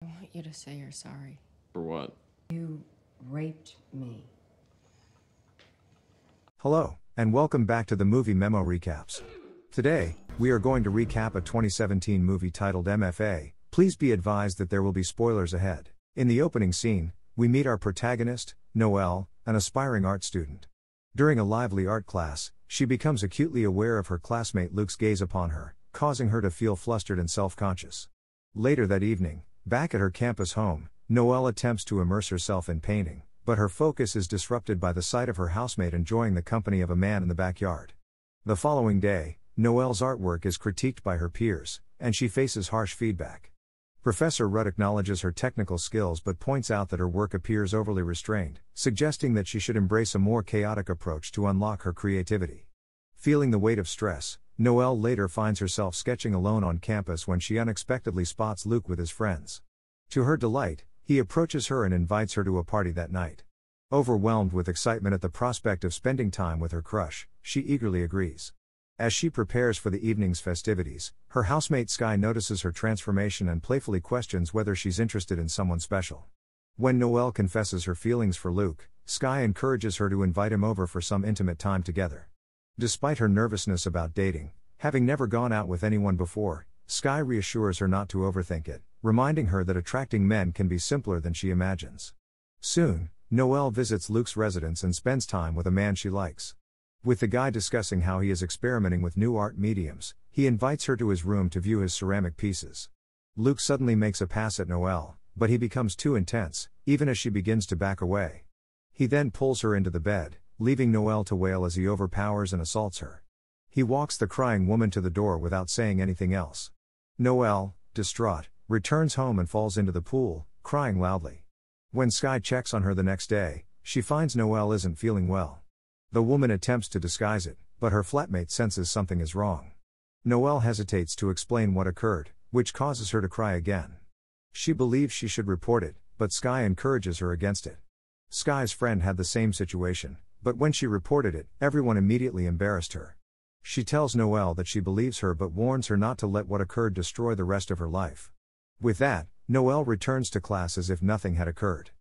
I want you to say you're sorry. For what? You raped me. Hello, and welcome back to the Movie Memo Recaps. Today, we are going to recap a 2017 movie titled m.f.a. Please be advised that there will be spoilers ahead. In the opening scene, we meet our protagonist, Noelle, an aspiring art student. During a lively art class, she becomes acutely aware of her classmate Luke's gaze upon her, causing her to feel flustered and self-conscious. Later that evening, back at her campus home, Noelle attempts to immerse herself in painting, but her focus is disrupted by the sight of her housemate enjoying the company of a man in the backyard. The following day, Noelle's artwork is critiqued by her peers, and she faces harsh feedback. Professor Rudd acknowledges her technical skills but points out that her work appears overly restrained, suggesting that she should embrace a more chaotic approach to unlock her creativity. Feeling the weight of stress, Noelle later finds herself sketching alone on campus when she unexpectedly spots Luke with his friends. To her delight, he approaches her and invites her to a party that night. Overwhelmed with excitement at the prospect of spending time with her crush, she eagerly agrees. As she prepares for the evening's festivities, her housemate Skye notices her transformation and playfully questions whether she's interested in someone special. When Noelle confesses her feelings for Luke, Skye encourages her to invite him over for some intimate time together. Despite her nervousness about dating, having never gone out with anyone before, Skye reassures her not to overthink it, reminding her that attracting men can be simpler than she imagines. Soon, Noelle visits Luke's residence and spends time with a man she likes. With the guy discussing how he is experimenting with new art mediums, he invites her to his room to view his ceramic pieces. Luke suddenly makes a pass at Noelle, but he becomes too intense, even as she begins to back away. He then pulls her into the bed, leaving Noelle to wail as he overpowers and assaults her. He walks the crying woman to the door without saying anything else. Noelle, distraught, returns home and falls into the pool, crying loudly. When Skye checks on her the next day, she finds Noelle isn't feeling well. The woman attempts to disguise it, but her flatmate senses something is wrong. Noelle hesitates to explain what occurred, which causes her to cry again. She believes she should report it, but Skye encourages her against it. Skye's friend had the same situation, but when she reported it, everyone immediately embarrassed her. She tells Noelle that she believes her but warns her not to let what occurred destroy the rest of her life. With that, Noelle returns to class as if nothing had occurred.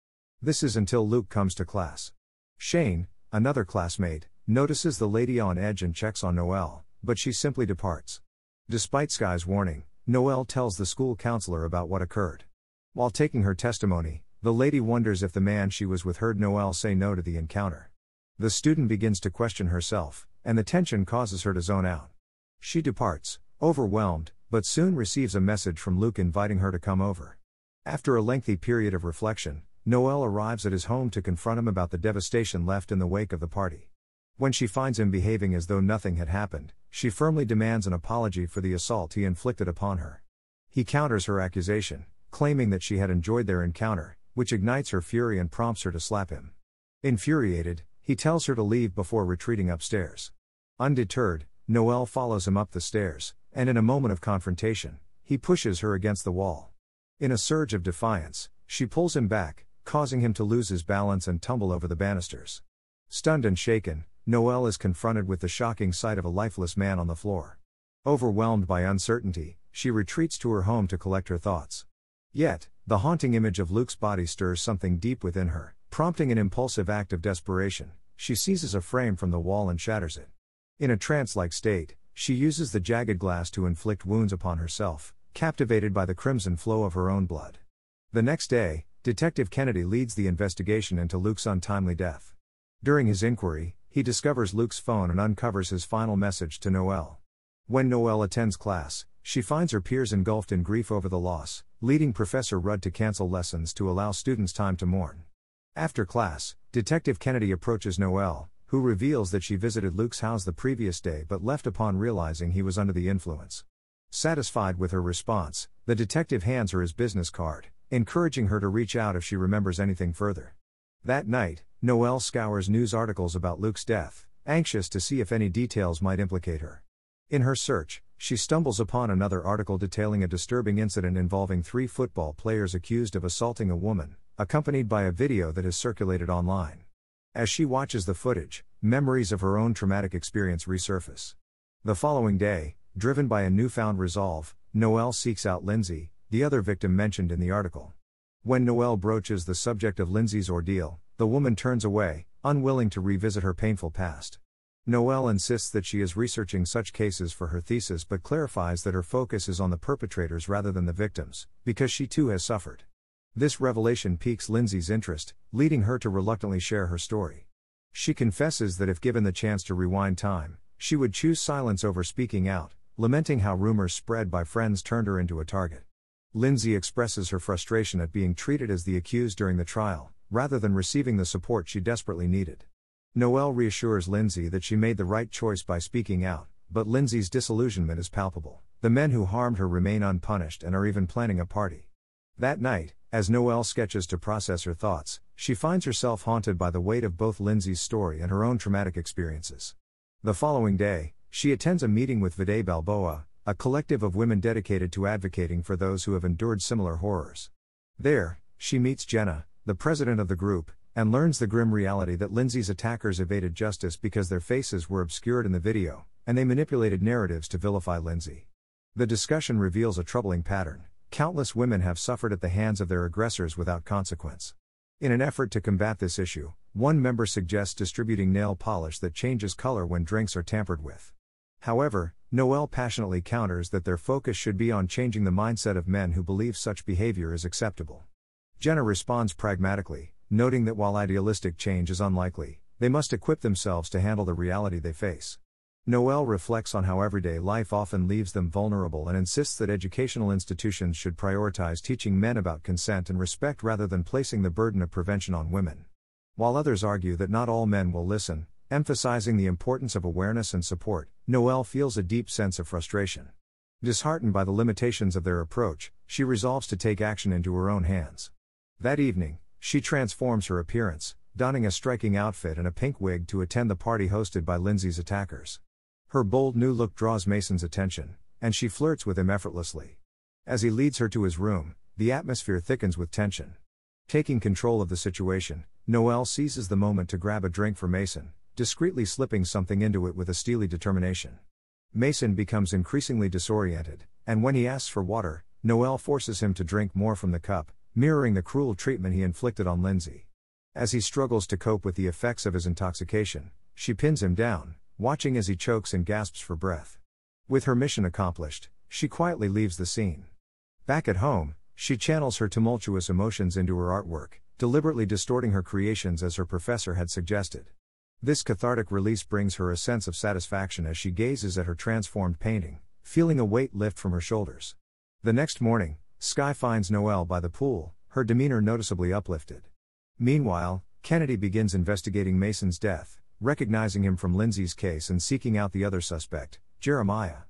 This is until Luke comes to class. Shane, another classmate, notices the lady on edge and checks on Noelle, but she simply departs. Despite Skye's warning, Noelle tells the school counselor about what occurred. While taking her testimony, the lady wonders if the man she was with heard Noelle say no to the encounter. The student begins to question herself, and the tension causes her to zone out. She departs, overwhelmed, but soon receives a message from Luke inviting her to come over. After a lengthy period of reflection, Noelle arrives at his home to confront him about the devastation left in the wake of the party. When she finds him behaving as though nothing had happened, she firmly demands an apology for the assault he inflicted upon her. He counters her accusation, claiming that she had enjoyed their encounter, which ignites her fury and prompts her to slap him. Infuriated, he tells her to leave before retreating upstairs. Undeterred, Noelle follows him up the stairs, and in a moment of confrontation, he pushes her against the wall. In a surge of defiance, she pulls him back, causing him to lose his balance and tumble over the banisters. Stunned and shaken, Noelle is confronted with the shocking sight of a lifeless man on the floor. Overwhelmed by uncertainty, she retreats to her home to collect her thoughts. Yet, the haunting image of Luke's body stirs something deep within her, prompting an impulsive act of desperation. She seizes a frame from the wall and shatters it. In a trance-like state, she uses the jagged glass to inflict wounds upon herself, captivated by the crimson flow of her own blood. The next day, Detective Kennedy leads the investigation into Luke's untimely death. During his inquiry, he discovers Luke's phone and uncovers his final message to Noelle. When Noelle attends class, she finds her peers engulfed in grief over the loss, leading Professor Rudd to cancel lessons to allow students time to mourn. After class, Detective Kennedy approaches Noelle, who reveals that she visited Luke's house the previous day but left upon realizing he was under the influence. Satisfied with her response, the detective hands her his business card, encouraging her to reach out if she remembers anything further. That night, Noelle scours news articles about Luke's death, anxious to see if any details might implicate her. In her search, she stumbles upon another article detailing a disturbing incident involving 3 football players accused of assaulting a woman, accompanied by a video that has circulated online. As she watches the footage, memories of her own traumatic experience resurface. The following day, driven by a newfound resolve, Noelle seeks out Lindsay, the other victim mentioned in the article. When Noelle broaches the subject of Lindsay's ordeal, the woman turns away, unwilling to revisit her painful past. Noelle insists that she is researching such cases for her thesis but clarifies that her focus is on the perpetrators rather than the victims, because she too has suffered. This revelation piques Lindsay's interest, leading her to reluctantly share her story. She confesses that if given the chance to rewind time, she would choose silence over speaking out, lamenting how rumors spread by friends turned her into a target. Lindsay expresses her frustration at being treated as the accused during the trial, rather than receiving the support she desperately needed. Noelle reassures Lindsay that she made the right choice by speaking out, but Lindsay's disillusionment is palpable. The men who harmed her remain unpunished and are even planning a party. That night, as Noelle sketches to process her thoughts, she finds herself haunted by the weight of both Lindsay's story and her own traumatic experiences. The following day, she attends a meeting with Vide Balboa, a collective of women dedicated to advocating for those who have endured similar horrors. There, she meets Jenna, the president of the group, and learns the grim reality that Lindsay's attackers evaded justice because their faces were obscured in the video, and they manipulated narratives to vilify Lindsay. The discussion reveals a troubling pattern. Countless women have suffered at the hands of their aggressors without consequence. In an effort to combat this issue, one member suggests distributing nail polish that changes color when drinks are tampered with. However, Noelle passionately counters that their focus should be on changing the mindset of men who believe such behavior is acceptable. Jenna responds pragmatically, noting that while idealistic change is unlikely, they must equip themselves to handle the reality they face. Noelle reflects on how everyday life often leaves them vulnerable and insists that educational institutions should prioritize teaching men about consent and respect rather than placing the burden of prevention on women. While others argue that not all men will listen, emphasizing the importance of awareness and support, Noelle feels a deep sense of frustration. Disheartened by the limitations of their approach, she resolves to take action into her own hands. That evening, she transforms her appearance, donning a striking outfit and a pink wig to attend the party hosted by Lindsay's attackers. Her bold new look draws Mason's attention, and she flirts with him effortlessly. As he leads her to his room, the atmosphere thickens with tension. Taking control of the situation, Noelle seizes the moment to grab a drink for Mason, discreetly slipping something into it with a steely determination. Mason becomes increasingly disoriented, and when he asks for water, Noelle forces him to drink more from the cup, mirroring the cruel treatment he inflicted on Lindsay. As he struggles to cope with the effects of his intoxication, she pins him down, watching as he chokes and gasps for breath. With her mission accomplished, she quietly leaves the scene. Back at home, she channels her tumultuous emotions into her artwork, deliberately distorting her creations as her professor had suggested. This cathartic release brings her a sense of satisfaction as she gazes at her transformed painting, feeling a weight lift from her shoulders. The next morning, Skye finds Noelle by the pool, her demeanor noticeably uplifted. Meanwhile, Kennedy begins investigating Mason's death, recognizing him from Lindsay's case and seeking out the other suspect, Jeremiah.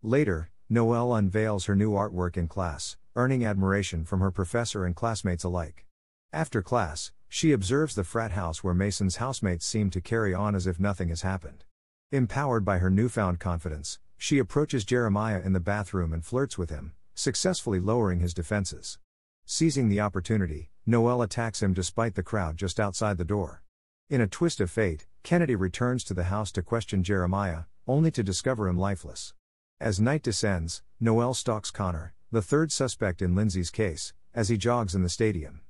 Later, Noelle unveils her new artwork in class, earning admiration from her professor and classmates alike. After class, she observes the frat house where Mason's housemates seem to carry on as if nothing has happened. Empowered by her newfound confidence, she approaches Jeremiah in the bathroom and flirts with him, successfully lowering his defenses. Seizing the opportunity, Noelle attacks him despite the crowd just outside the door. In a twist of fate, Kennedy returns to the house to question Jeremiah, only to discover him lifeless. As night descends, Noelle stalks Connor, the third suspect in Lindsay's case, as he jogs in the stadium.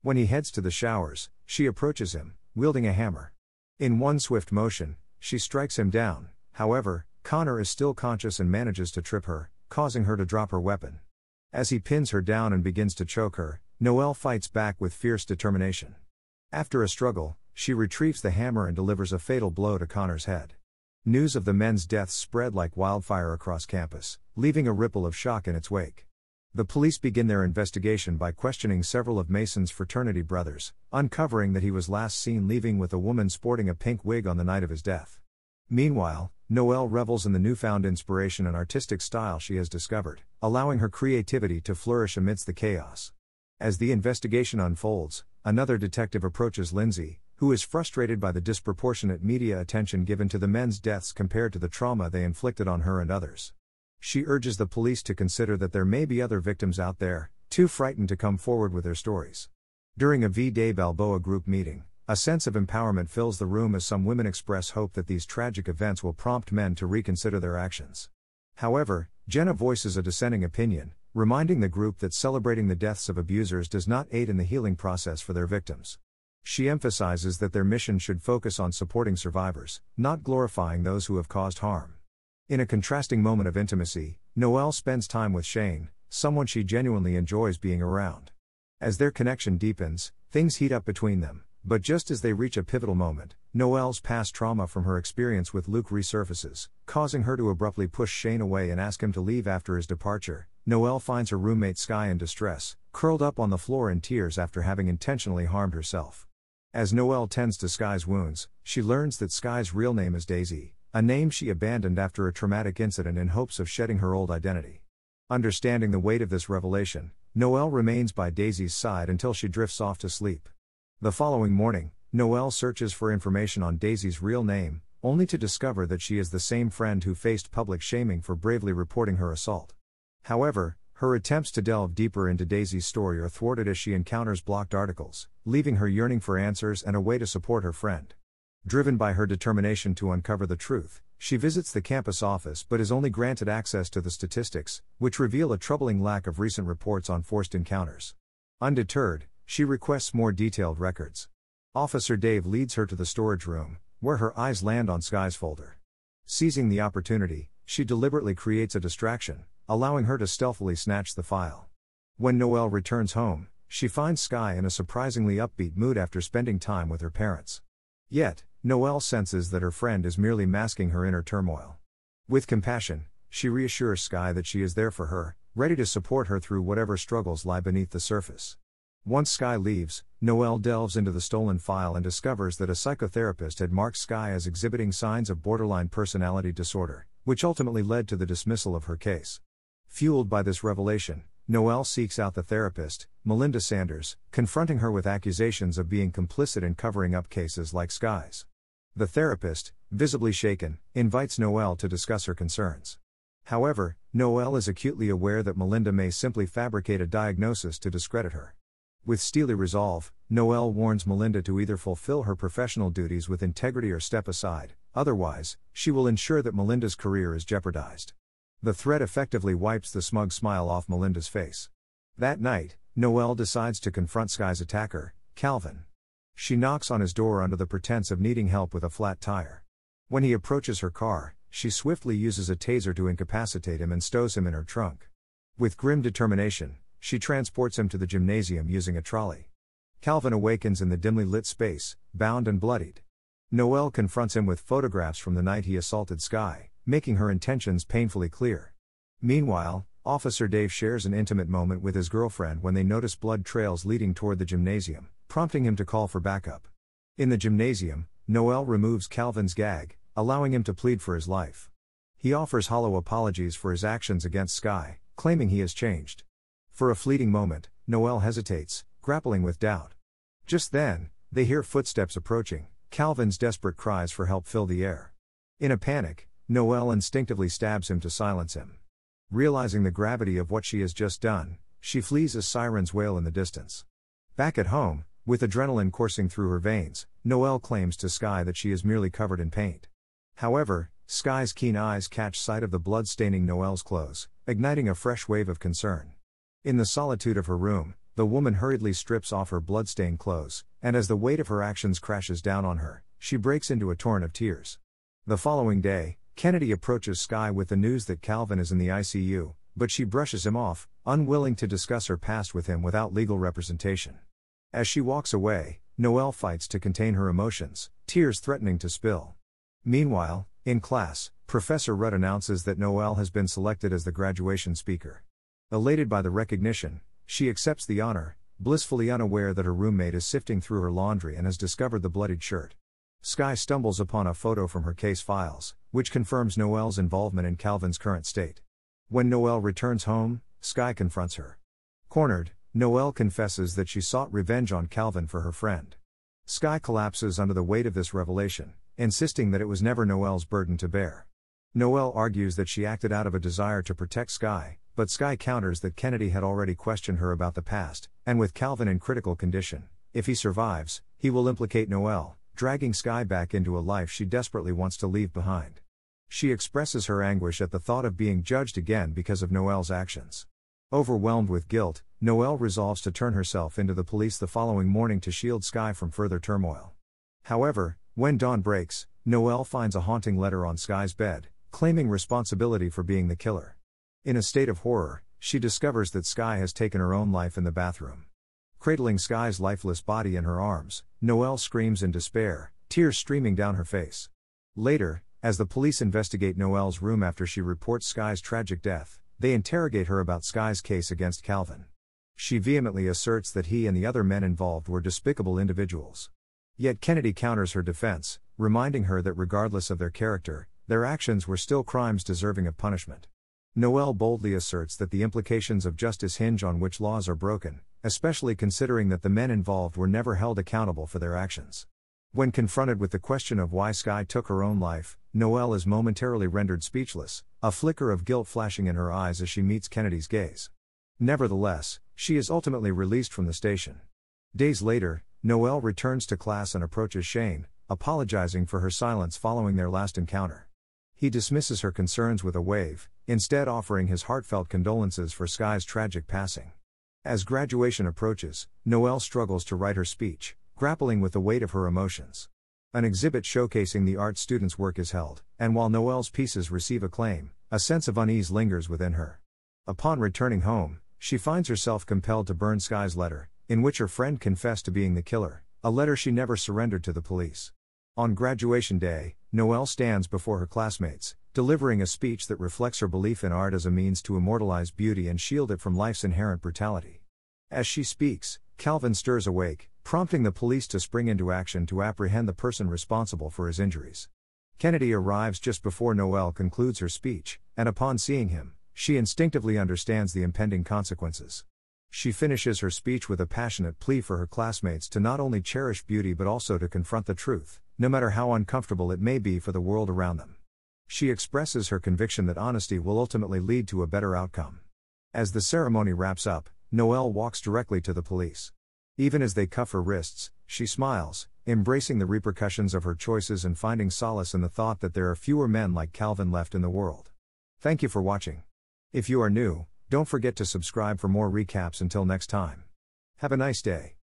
When he heads to the showers, she approaches him, wielding a hammer. In one swift motion, she strikes him down. However, Connor is still conscious and manages to trip her, causing her to drop her weapon. As he pins her down and begins to choke her, Noelle fights back with fierce determination. After a struggle, she retrieves the hammer and delivers a fatal blow to Connor's head. News of the men's deaths spread like wildfire across campus, leaving a ripple of shock in its wake. The police begin their investigation by questioning several of Mason's fraternity brothers, uncovering that he was last seen leaving with a woman sporting a pink wig on the night of his death. Meanwhile, Noelle revels in the newfound inspiration and artistic style she has discovered, allowing her creativity to flourish amidst the chaos. As the investigation unfolds, another detective approaches Lindsay, who is frustrated by the disproportionate media attention given to the men's deaths compared to the trauma they inflicted on her and others. She urges the police to consider that there may be other victims out there, too frightened to come forward with their stories. During a Vide Balboa group meeting, a sense of empowerment fills the room as some women express hope that these tragic events will prompt men to reconsider their actions. However, Jenna voices a dissenting opinion, reminding the group that celebrating the deaths of abusers does not aid in the healing process for their victims. She emphasizes that their mission should focus on supporting survivors, not glorifying those who have caused harm. In a contrasting moment of intimacy, Noelle spends time with Shane, someone she genuinely enjoys being around. As their connection deepens, things heat up between them, but just as they reach a pivotal moment, Noelle's past trauma from her experience with Luke resurfaces, causing her to abruptly push Shane away and ask him to leave after his departure. Noelle finds her roommate Sky in distress, curled up on the floor in tears after having intentionally harmed herself. As Noelle tends to Sky's wounds, she learns that Sky's real name is Daisy, a name she abandoned after a traumatic incident in hopes of shedding her old identity. Understanding the weight of this revelation, Noelle remains by Daisy's side until she drifts off to sleep. The following morning, Noelle searches for information on Daisy's real name, only to discover that she is the same friend who faced public shaming for bravely reporting her assault. However, her attempts to delve deeper into Daisy's story are thwarted as she encounters blocked articles, leaving her yearning for answers and a way to support her friend. Driven by her determination to uncover the truth, she visits the campus office but is only granted access to the statistics, which reveal a troubling lack of recent reports on forced encounters. Undeterred, she requests more detailed records. Officer Dave leads her to the storage room, where her eyes land on Sky's folder. Seizing the opportunity, she deliberately creates a distraction, allowing her to stealthily snatch the file. When Noelle returns home, she finds Sky in a surprisingly upbeat mood after spending time with her parents. Yet, Noelle senses that her friend is merely masking her inner turmoil. With compassion, she reassures Sky that she is there for her, ready to support her through whatever struggles lie beneath the surface. Once Sky leaves, Noelle delves into the stolen file and discovers that a psychotherapist had marked Sky as exhibiting signs of borderline personality disorder, which ultimately led to the dismissal of her case. Fueled by this revelation, Noelle seeks out the therapist, Melinda Sanders, confronting her with accusations of being complicit in covering up cases like Sky's. The therapist, visibly shaken, invites Noelle to discuss her concerns. However, Noelle is acutely aware that Melinda may simply fabricate a diagnosis to discredit her. With steely resolve, Noelle warns Melinda to either fulfill her professional duties with integrity or step aside, otherwise, she will ensure that Melinda's career is jeopardized. The threat effectively wipes the smug smile off Melinda's face. That night, Noelle decides to confront Sky's attacker, Calvin. She knocks on his door under the pretense of needing help with a flat tire. When he approaches her car, she swiftly uses a taser to incapacitate him and stows him in her trunk. With grim determination, she transports him to the gymnasium using a trolley. Calvin awakens in the dimly lit space, bound and bloodied. Noelle confronts him with photographs from the night he assaulted Sky, making her intentions painfully clear. Meanwhile, Officer Dave shares an intimate moment with his girlfriend when they notice blood trails leading toward the gymnasium, prompting him to call for backup. In the gymnasium, Noelle removes Calvin's gag, allowing him to plead for his life. He offers hollow apologies for his actions against Sky, claiming he has changed. For a fleeting moment, Noelle hesitates, grappling with doubt. Just then, they hear footsteps approaching. Calvin's desperate cries for help fill the air. In a panic, Noelle instinctively stabs him to silence him. Realizing the gravity of what she has just done, she flees as sirens wail in the distance. Back at home, with adrenaline coursing through her veins, Noelle claims to Sky that she is merely covered in paint. However, Sky's keen eyes catch sight of the blood staining Noelle's clothes, igniting a fresh wave of concern. In the solitude of her room, the woman hurriedly strips off her blood-stained clothes, and as the weight of her actions crashes down on her, she breaks into a torrent of tears. The following day, Kennedy approaches Sky with the news that Calvin is in the ICU, but she brushes him off, unwilling to discuss her past with him without legal representation. As she walks away, Noelle fights to contain her emotions, tears threatening to spill. Meanwhile, in class, Professor Rudd announces that Noelle has been selected as the graduation speaker. Elated by the recognition, she accepts the honor, blissfully unaware that her roommate is sifting through her laundry and has discovered the bloodied shirt. Sky stumbles upon a photo from her case files, which confirms Noelle's involvement in Calvin's current state. When Noelle returns home, Sky confronts her. Cornered, Noelle confesses that she sought revenge on Calvin for her friend. Sky collapses under the weight of this revelation, insisting that it was never Noelle's burden to bear. Noelle argues that she acted out of a desire to protect Sky, but Sky counters that Kennedy had already questioned her about the past, and with Calvin in critical condition, if he survives, he will implicate Noelle, dragging Sky back into a life she desperately wants to leave behind. She expresses her anguish at the thought of being judged again because of Noelle's actions. Overwhelmed with guilt, Noelle resolves to turn herself into the police the following morning to shield Sky from further turmoil. However, when dawn breaks, Noelle finds a haunting letter on Sky's bed, claiming responsibility for being the killer. In a state of horror, she discovers that Sky has taken her own life in the bathroom. Cradling Sky's lifeless body in her arms, Noelle screams in despair, tears streaming down her face. Later, as the police investigate Noelle's room after she reports Sky's tragic death, they interrogate her about Sky's case against Calvin. She vehemently asserts that he and the other men involved were despicable individuals. Yet Kennedy counters her defense, reminding her that regardless of their character, their actions were still crimes deserving of punishment. Noelle boldly asserts that the implications of justice hinge on which laws are broken, especially considering that the men involved were never held accountable for their actions. When confronted with the question of why Sky took her own life, Noelle is momentarily rendered speechless, a flicker of guilt flashing in her eyes as she meets Kennedy's gaze. Nevertheless, she is ultimately released from the station. Days later, Noelle returns to class and approaches Shane, apologizing for her silence following their last encounter. He dismisses her concerns with a wave, instead offering his heartfelt condolences for Sky's tragic passing. As graduation approaches, Noelle struggles to write her speech, grappling with the weight of her emotions. An exhibit showcasing the art students' work is held, and while Noelle's pieces receive acclaim, a sense of unease lingers within her. Upon returning home, she finds herself compelled to burn Sky's letter, in which her friend confessed to being the killer, a letter she never surrendered to the police. On graduation day, Noelle stands before her classmates, delivering a speech that reflects her belief in art as a means to immortalize beauty and shield it from life's inherent brutality. As she speaks, Calvin stirs awake, prompting the police to spring into action to apprehend the person responsible for his injuries. Kennedy arrives just before Noelle concludes her speech, and upon seeing him, she instinctively understands the impending consequences. She finishes her speech with a passionate plea for her classmates to not only cherish beauty but also to confront the truth, no matter how uncomfortable it may be for the world around them. She expresses her conviction that honesty will ultimately lead to a better outcome. As the ceremony wraps up, Noelle walks directly to the police. Even as they cuff her wrists, she smiles, embracing the repercussions of her choices and finding solace in the thought that there are fewer men like Calvin left in the world. Thank you for watching. If you are new, don't forget to subscribe for more recaps until next time. Have a nice day.